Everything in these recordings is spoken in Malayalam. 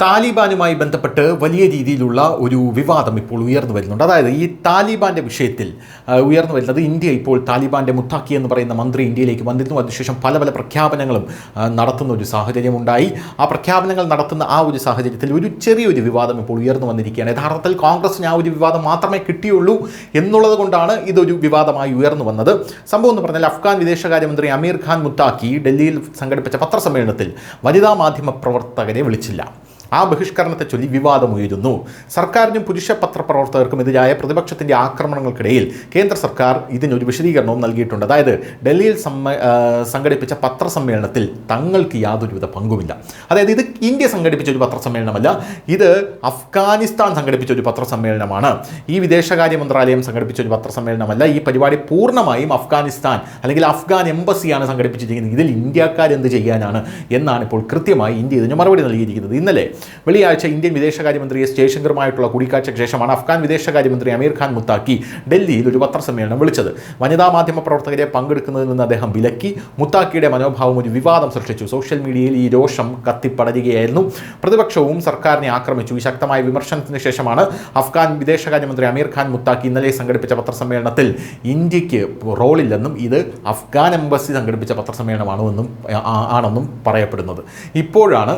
താലിബാനുമായി ബന്ധപ്പെട്ട് വലിയ രീതിയിലുള്ള ഒരു വിവാദം ഇപ്പോൾ ഉയർന്നു വരുന്നുണ്ട്. അതായത് ഈ താലിബാൻ്റെ വിഷയത്തിൽ ഉയർന്നു വരുന്നത്, ഇന്ത്യ ഇപ്പോൾ താലിബാൻ്റെ മുത്താക്കി എന്ന് പറയുന്ന മന്ത്രി ഇന്ത്യയിലേക്ക് വന്നിരുന്നു. അതിനുശേഷം പല പല പ്രഖ്യാപനങ്ങളും നടത്തുന്ന ഒരു സാഹചര്യമുണ്ടായി. ആ പ്രഖ്യാപനങ്ങൾ നടത്തുന്ന ആ ഒരു സാഹചര്യത്തിൽ ഒരു ചെറിയൊരു വിവാദം ഇപ്പോൾ ഉയർന്നു വന്നിരിക്കുകയാണ്. യഥാർത്ഥത്തിൽ കോൺഗ്രസിന് ആ ഒരു വിവാദം മാത്രമേ കിട്ടിയുള്ളൂ എന്നുള്ളത് കൊണ്ടാണ് ഇതൊരു വിവാദമായി ഉയർന്നു വന്നത്. സംഭവം എന്ന് പറഞ്ഞാൽ, അഫ്ഗാൻ വിദേശകാര്യമന്ത്രി അമീർ ഖാൻ മുത്താക്കി ഡൽഹിയിൽ സംഘടിപ്പിച്ച പത്രസമ്മേളനത്തിൽ വനിതാ മാധ്യമ പ്രവർത്തകരെ വിളിച്ചില്ല. ആ ബഹിഷ്കരണത്തെ ചൊല്ലി വിവാദമുയരുന്നു. സർക്കാരിനും പുരുഷ പത്രപ്രവർത്തകർക്കും എതിരായ പ്രതിപക്ഷത്തിൻ്റെ ആക്രമണങ്ങൾക്കിടയിൽ കേന്ദ്ര സർക്കാർ ഇതിനൊരു വിശദീകരണവും നൽകിയിട്ടുണ്ട്. അതായത് ഡൽഹിയിൽ സംഘടിപ്പിച്ച പത്രസമ്മേളനത്തിൽ തങ്ങൾക്ക് യാതൊരുവിധ പങ്കുമില്ല. അതായത് ഇത് ഇന്ത്യ സംഘടിപ്പിച്ച ഒരു പത്രസമ്മേളനമല്ല, ഇത് അഫ്ഗാനിസ്ഥാൻ സംഘടിപ്പിച്ച ഒരു പത്രസമ്മേളനമാണ്. ഈ വിദേശകാര്യ മന്ത്രാലയം സംഘടിപ്പിച്ച ഒരു പത്രസമ്മേളനമല്ല. ഈ പരിപാടി പൂർണ്ണമായും അഫ്ഗാനിസ്ഥാൻ അല്ലെങ്കിൽ അഫ്ഗാൻ എംബസിയാണ് സംഘടിപ്പിച്ചിരിക്കുന്നത്. ഇതിൽ ഇന്ത്യക്കാരെന്ത് ചെയ്യാനാണ് എന്നാണ് ഇപ്പോൾ കൃത്യമായി ഇന്ത്യ ഇതിന് മറുപടി നൽകിയിരിക്കുന്നത്. ഇന്നലെ വെള്ളിയാഴ്ച ഇന്ത്യൻ വിദേശകാര്യമന്ത്രി എസ് ജയശങ്കറുമായിട്ടുള്ള കൂടിക്കാഴ്ചയ്ക്ക് ശേഷമാണ് അഫ്ഗാൻ വിദേശകാര്യമന്ത്രി അമീർ ഖാൻ മുത്താക്കി ഡൽഹിയിൽ ഒരു പത്രസമ്മേളനം വിളിച്ചത്. വനിതാ മാധ്യമ പ്രവർത്തകരെ പങ്കെടുക്കുന്നതിൽ നിന്ന് അദ്ദേഹം വിലക്കി. മുത്താക്കിയുടെ മനോഭാവം ഒരു വിവാദം സൃഷ്ടിച്ചു. സോഷ്യൽ മീഡിയയിൽ ഈ രോഷം കത്തിപ്പടരുകയായിരുന്നു. പ്രതിപക്ഷവും സർക്കാരിനെ ആക്രമിച്ചു. ഈ ശക്തമായ വിമർശനത്തിന് ശേഷമാണ് അഫ്ഗാൻ വിദേശകാര്യമന്ത്രി അമീർ ഖാൻ മുത്താക്കി ഇന്നലെ സംഘടിപ്പിച്ച പത്രസമ്മേളനത്തിൽ ഇന്ത്യക്ക് റോളില്ലെന്നും ഇത് അഫ്ഗാൻ എംബസി സംഘടിപ്പിച്ച പത്രസമ്മേളനമാണെന്നും പറയപ്പെടുന്നത്. ഇപ്പോഴാണ്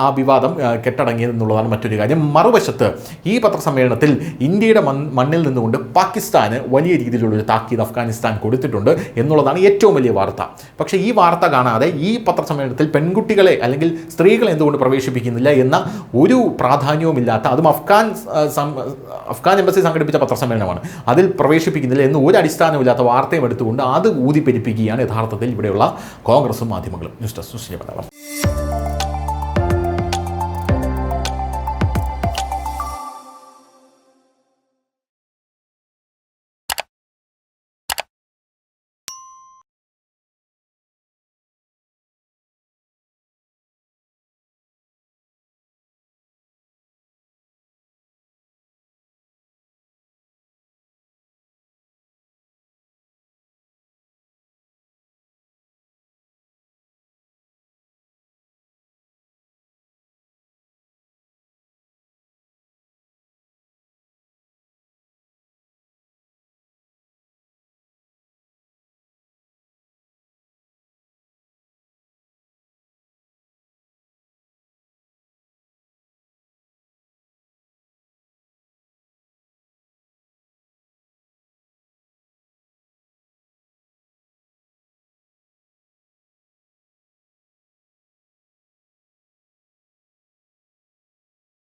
ആ വിവാദം കെട്ടടങ്ങിയതെന്നുള്ളതാണ് മറ്റൊരു കാര്യം. മറുവശത്ത് ഈ പത്രസമ്മേളനത്തിൽ ഇന്ത്യയുടെ മണ്ണിൽ നിന്നുകൊണ്ട് പാകിസ്ഥാന് വലിയ രീതിയിലുള്ളൊരു താക്കീത് അഫ്ഗാനിസ്ഥാൻ കൊടുത്തിട്ടുണ്ട് എന്നുള്ളതാണ് ഏറ്റവും വലിയ വാർത്ത. പക്ഷേ ഈ വാർത്ത കാണാതെ ഈ പത്രസമ്മേളനത്തിൽ പെൺകുട്ടികളെ അല്ലെങ്കിൽ സ്ത്രീകളെ എന്തുകൊണ്ട് പ്രവേശിപ്പിക്കുന്നില്ല എന്ന ഒരു പ്രാധാന്യവുമില്ലാത്ത, അതും അഫ്ഗാൻ എംബസി സംഘടിപ്പിച്ച പത്രസമ്മേളനമാണ്, അതിൽ പ്രവേശിപ്പിക്കുന്നില്ല എന്ന് ഒരു അടിസ്ഥാനമില്ലാത്ത വാർത്തയും എടുത്തുകൊണ്ട് അത് ഊതിപ്പെരിപ്പിക്കുകയാണ് യഥാർത്ഥത്തിൽ ഇവിടെയുള്ള കോൺഗ്രസും മാധ്യമങ്ങളും. News desk.